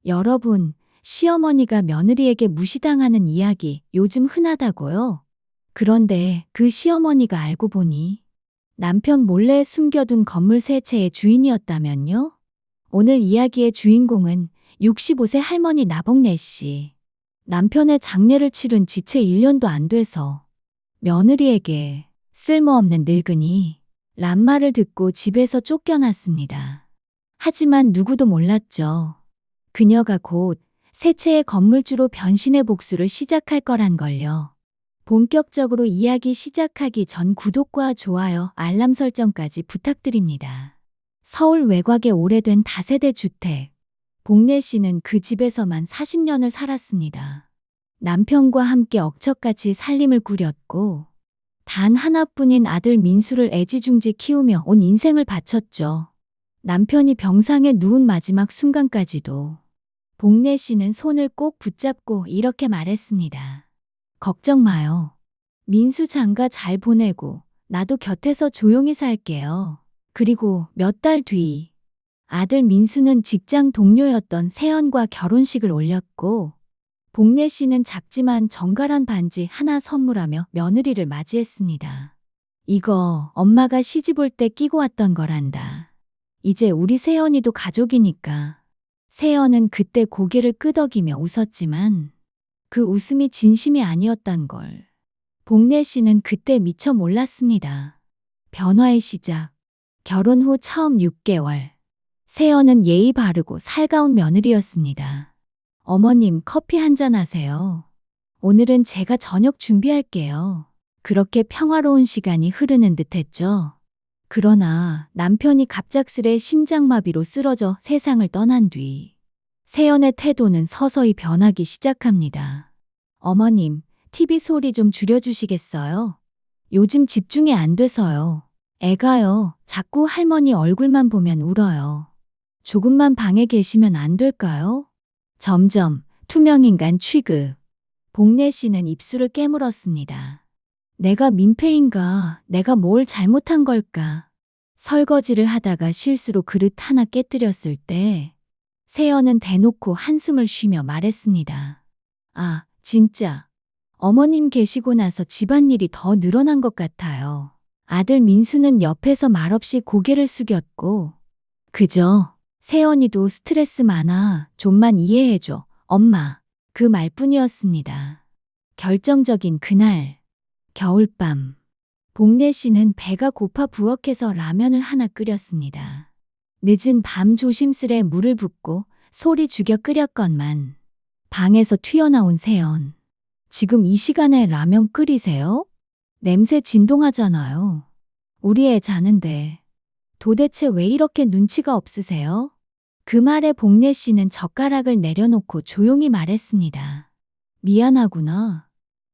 여러분, 시어머니가 며느리에게 무시당하는 이야기 요즘 흔하다고요? 그런데 그 시어머니가 알고 보니 남편 몰래 숨겨둔 건물 세 채의 주인이었다면요? 오늘 이야기의 주인공은 65세 할머니 나봉래 씨. 남편의 장례를 치른 지 채 1년도 안 돼서 며느리에게 쓸모없는 늙은이 란 말을 듣고 집에서 쫓겨났습니다. 하지만 누구도 몰랐죠. 그녀가 곧 새 채의 건물주로 변신의 복수를 시작할 거란 걸요. 본격적으로 이야기 시작하기 전 구독과 좋아요, 알람 설정까지 부탁드립니다. 서울 외곽의 오래된 다세대 주택. 복래 씨는 그 집에서만 40년을 살았습니다. 남편과 함께 억척같이 살림을 꾸렸고 단 하나뿐인 아들 민수를 애지중지 키우며 온 인생을 바쳤죠. 남편이 병상에 누운 마지막 순간까지도 복래 씨는 손을 꼭 붙잡고 이렇게 말했습니다. 걱정 마요. 민수 장가 잘 보내고 나도 곁에서 조용히 살게요. 그리고 몇 달 뒤 아들 민수는 직장 동료였던 세연과 결혼식을 올렸고 복래 씨는 작지만 정갈한 반지 하나 선물하며 며느리를 맞이했습니다. 이거 엄마가 시집 올 때 끼고 왔던 거란다. 이제 우리 세연이도 가족이니까. 세연은 그때 고개를 끄덕이며 웃었지만 그 웃음이 진심이 아니었단 걸 복래 씨는 그때 미처 몰랐습니다. 변화의 시작. 결혼 후 처음 6개월. 세연은 예의 바르고 살가운 며느리였습니다. 어머님, 커피 한잔 하세요. 오늘은 제가 저녁 준비할게요. 그렇게 평화로운 시간이 흐르는 듯 했죠. 그러나 남편이 갑작스레 심장마비로 쓰러져 세상을 떠난 뒤 세연의 태도는 서서히 변하기 시작합니다. 어머님, TV 소리 좀 줄여주시겠어요? 요즘 집중이 안 돼서요. 애가요, 자꾸 할머니 얼굴만 보면 울어요. 조금만 방에 계시면 안 될까요? 점점 투명인간 취급. 복래 씨는 입술을 깨물었습니다. 내가 민폐인가? 내가 뭘 잘못한 걸까? 설거지를 하다가 실수로 그릇 하나 깨뜨렸을 때 세연은 대놓고 한숨을 쉬며 말했습니다. 아, 진짜. 어머님 계시고 나서 집안일이 더 늘어난 것 같아요. 아들 민수는 옆에서 말없이 고개를 숙였고 그저 세연이도 스트레스 많아. 좀만 이해해줘. 엄마. 그 말뿐이었습니다. 결정적인 그날. 겨울밤. 복래 씨는 배가 고파 부엌에서 라면을 하나 끓였습니다. 늦은 밤 조심스레 물을 붓고 소리 죽여 끓였건만 방에서 튀어나온 세연. 지금 이 시간에 라면 끓이세요? 냄새 진동하잖아요. 우리 애 자는데. 도대체 왜 이렇게 눈치가 없으세요? 그 말에 복래 씨는 젓가락을 내려놓고 조용히 말했습니다. 미안하구나.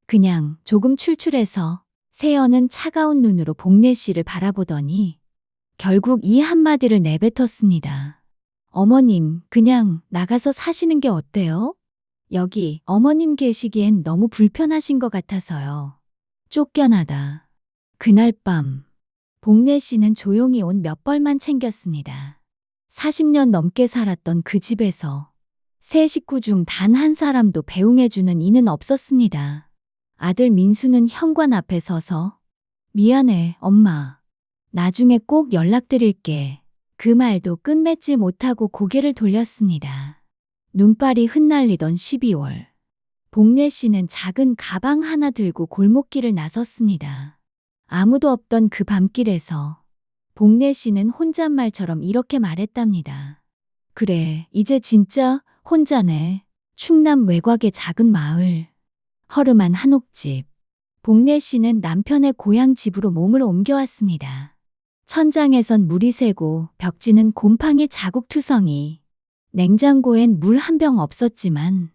그냥 조금 출출해서. 세연은 차가운 눈으로 복래 씨를 바라보더니 결국 이 한마디를 내뱉었습니다. 어머님, 그냥 나가서 사시는 게 어때요? 여기 어머님 계시기엔 너무 불편하신 것 같아서요. 쫓겨나다. 그날 밤. 복래 씨는 조용히 옷 몇 벌만 챙겼습니다. 40년 넘게 살았던 그 집에서 세 식구 중 단 한 사람도 배웅해주는 이는 없었습니다. 아들 민수는 현관 앞에 서서 미안해, 엄마. 나중에 꼭 연락드릴게. 그 말도 끝맺지 못하고 고개를 돌렸습니다. 눈발이 흩날리던 12월. 복래 씨는 작은 가방 하나 들고 골목길을 나섰습니다. 아무도 없던 그 밤길에서 복래 씨는 혼잣말처럼 이렇게 말했답니다. 그래, 이제 진짜 혼자네. 충남 외곽의 작은 마을. 허름한 한옥집. 복래 씨는 남편의 고향 집으로 몸을 옮겨왔습니다. 천장에선 물이 새고 벽지는 곰팡이 자국투성이. 냉장고엔 물 한 병 없었지만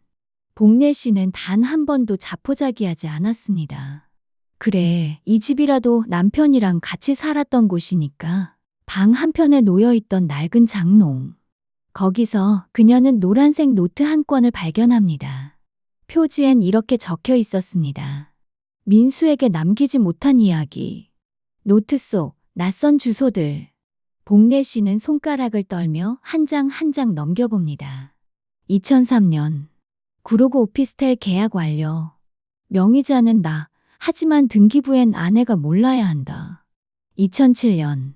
복래 씨는 단 한 번도 자포자기하지 않았습니다. 그래, 이 집이라도 남편이랑 같이 살았던 곳이니까. 방 한편에 놓여있던 낡은 장롱. 거기서 그녀는 노란색 노트 한 권을 발견합니다. 표지엔 이렇게 적혀 있었습니다. 민수에게 남기지 못한 이야기. 노트 속 낯선 주소들. 복래 씨는 손가락을 떨며 한 장 한 장 넘겨봅니다. 2003년 구로구 오피스텔 계약 완료. 명의자는 나. 하지만 등기부엔 아내가 몰라야 한다. 2007년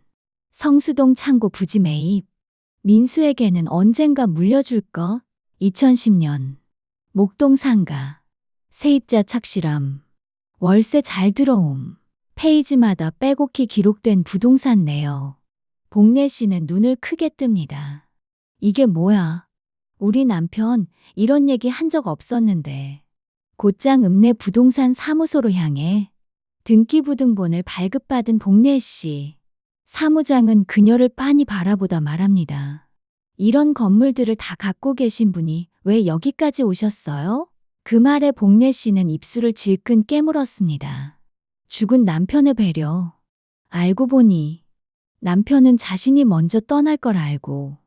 성수동 창고 부지 매입. 민수에게는 언젠가 물려줄 것. 2010년 목동 상가. 세입자 착실함. 월세 잘 들어옴. 페이지마다 빼곡히 기록된 부동산 내역. 복례 씨는 눈을 크게 뜹니다. 이게 뭐야? 우리 남편 이런 얘기 한 적 없었는데. 곧장 읍내 부동산 사무소로 향해 등기부등본을 발급받은 복례 씨. 사무장은 그녀를 빤히 바라보다 말합니다. 이런 건물들을 다 갖고 계신 분이 왜 여기까지 오셨어요? 그 말에 복례 씨는 입술을 질끈 깨물었습니다. 죽은 남편의 배려. 알고 보니 남편은 자신이 먼저 떠날 걸 알고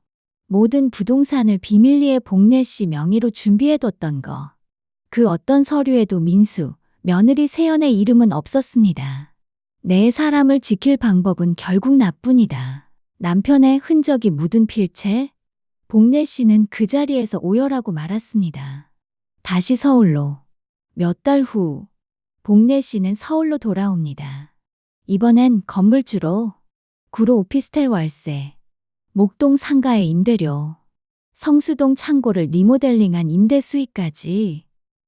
모든 부동산을 비밀리에 복례 씨 명의로 준비해뒀던 거. 그 어떤 서류에도 민수, 며느리 세연의 이름은 없었습니다. 내 사람을 지킬 방법은 결국 나뿐이다. 남편의 흔적이 묻은 필체. 복례 씨는 그 자리에서 오열하고 말았습니다. 다시 서울로. 몇 달 후 복례 씨는 서울로 돌아옵니다. 이번엔 건물주로. 구로 오피스텔 월세. 목동 상가의 임대료. 성수동 창고를 리모델링한 임대 수익까지.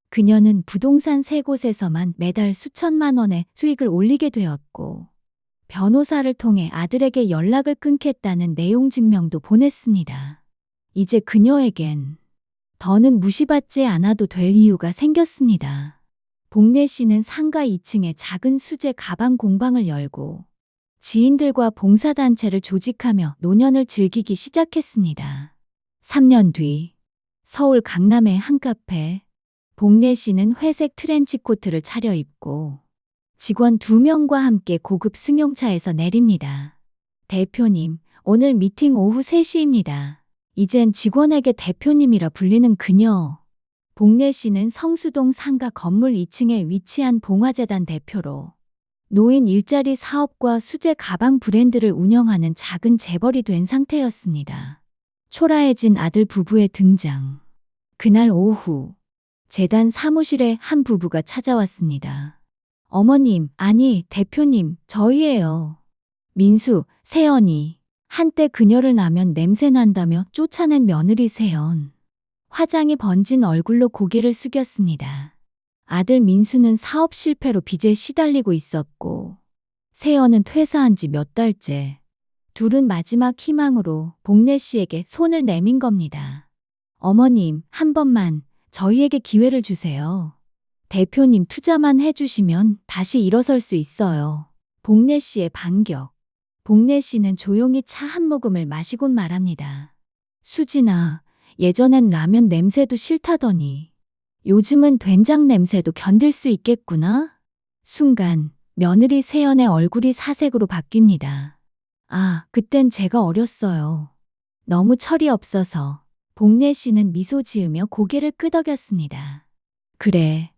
그녀는 부동산 세 곳에서만 매달 수천만 원의 수익을 올리게 되었고 변호사를 통해 아들에게 연락을 끊겠다는 내용 증명도 보냈습니다. 이제 그녀에겐 더는 무시받지 않아도 될 이유가 생겼습니다. 복례 씨는 상가 2층에 작은 수제 가방 공방을 열고 지인들과 봉사단체를 조직하며 노년을 즐기기 시작했습니다. 3년 뒤 서울 강남의 한 카페. 복례 씨는 회색 트렌치 코트를 차려입고 직원 2명과 함께 고급 승용차에서 내립니다. 대표님, 오늘 미팅 오후 3시입니다. 이젠 직원에게 대표님이라 불리는 그녀. 복례 씨는 성수동 상가 건물 2층에 위치한 봉화재단 대표로 노인 일자리 사업과 수제 가방 브랜드를 운영하는 작은 재벌이 된 상태였습니다. 초라해진 아들 부부의 등장. 그날 오후 재단 사무실에 한 부부가 찾아왔습니다. 어머님, 아니 대표님, 저희예요. 민수, 세연이. 한때 그녀를 나면 냄새 난다며 쫓아낸 며느리 세연. 화장이 번진 얼굴로 고개를 숙였습니다. 아들 민수는 사업 실패로 빚에 시달리고 있었고 세연은 퇴사한 지 몇 달째. 둘은 마지막 희망으로 복례 씨에게 손을 내민 겁니다. 어머님, 한 번만 저희에게 기회를 주세요. 대표님 투자만 해주시면 다시 일어설 수 있어요. 복례 씨의 반격. 복례 씨는 조용히 차 한 모금을 마시곤 말합니다. 수진아, 예전엔 라면 냄새도 싫다더니 요즘은 된장 냄새도 견딜 수 있겠구나? 순간 며느리 세연의 얼굴이 사색으로 바뀝니다. 아, 그땐 제가 어렸어요. 너무 철이 없어서. 복례 씨는 미소 지으며 고개를 끄덕였습니다. 그래.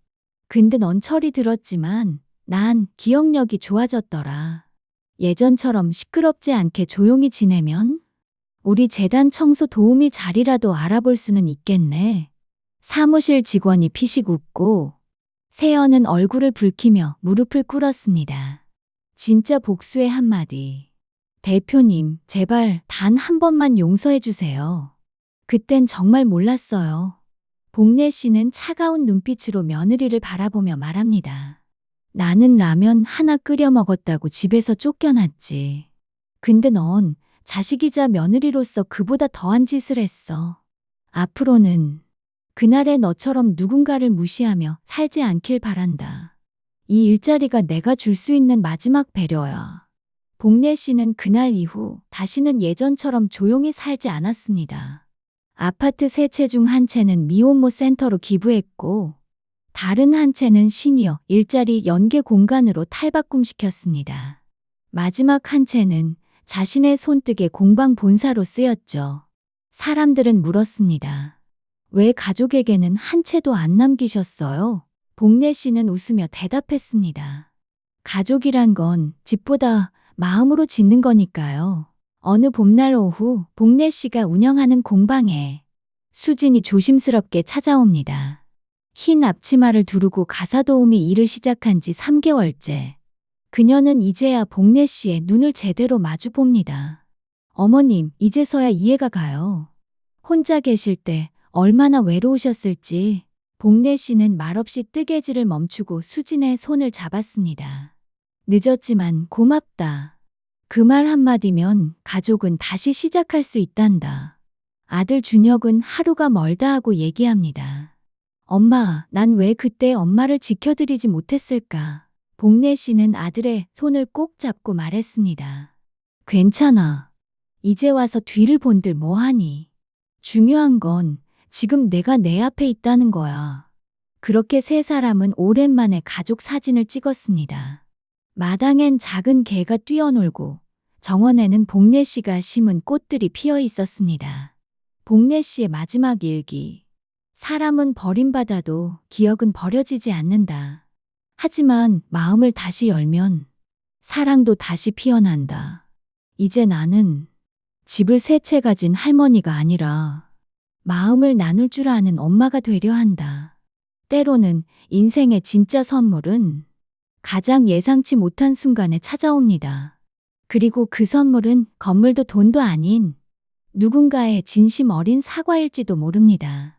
근데 넌 철이 들었지만 난 기억력이 좋아졌더라. 예전처럼 시끄럽지 않게 조용히 지내면 우리 재단 청소 도우미 자리라도 알아볼 수는 있겠네. 사무실 직원이 피식 웃고 세연은 얼굴을 붉히며 무릎을 꿇었습니다. 진짜 복수의 한마디. 대표님, 제발 단 한 번만 용서해 주세요. 그땐 정말 몰랐어요. 복례 씨는 차가운 눈빛으로 며느리를 바라보며 말합니다. 나는 라면 하나 끓여 먹었다고 집에서 쫓겨났지. 근데 넌 자식이자 며느리로서 그보다 더한 짓을 했어. 앞으로는 그날의 너처럼 누군가를 무시하며 살지 않길 바란다. 이 일자리가 내가 줄 수 있는 마지막 배려야. 복례 씨는 그날 이후 다시는 예전처럼 조용히 살지 않았습니다. 아파트 3채 중 한 채는 미혼모 센터로 기부했고 다른 한 채는 시니어 일자리 연계 공간으로 탈바꿈시켰습니다. 마지막 한 채는 자신의 손뜨개 공방 본사로 쓰였죠. 사람들은 물었습니다. 왜 가족에게는 한 채도 안 남기셨어요? 복례 씨는 웃으며 대답했습니다. 가족이란 건 집보다 마음으로 짓는 거니까요. 어느 봄날 오후 복례 씨가 운영하는 공방에 수진이 조심스럽게 찾아옵니다. 흰 앞치마를 두르고 가사 도우미 일을 시작한 지 3개월째. 그녀는 이제야 복례 씨의 눈을 제대로 마주 봅니다. 어머님, 이제서야 이해가 가요. 혼자 계실 때 얼마나 외로우셨을지. 복례 씨는 말없이 뜨개질을 멈추고 수진의 손을 잡았습니다. 늦었지만 고맙다. 그 말 한마디면 가족은 다시 시작할 수 있단다. 아들 준혁은 하루가 멀다 하고 얘기합니다. 엄마, 난 왜 그때 엄마를 지켜드리지 못했을까? 복례 씨는 아들의 손을 꼭 잡고 말했습니다. 괜찮아. 이제 와서 뒤를 본들 뭐하니? 중요한 건 지금 내가 내 앞에 있다는 거야. 그렇게 세 사람은 오랜만에 가족 사진을 찍었습니다. 마당엔 작은 개가 뛰어놀고 정원에는 복례 씨가 심은 꽃들이 피어 있었습니다. 복례 씨의 마지막 일기. 사람은 버림받아도 기억은 버려지지 않는다. 하지만 마음을 다시 열면 사랑도 다시 피어난다. 이제 나는 집을 세 채 가진 할머니가 아니라 마음을 나눌 줄 아는 엄마가 되려 한다. 때로는 인생의 진짜 선물은 가장 예상치 못한 순간에 찾아옵니다. 그리고 그 선물은 건물도 돈도 아닌 누군가의 진심 어린 사과일지도 모릅니다.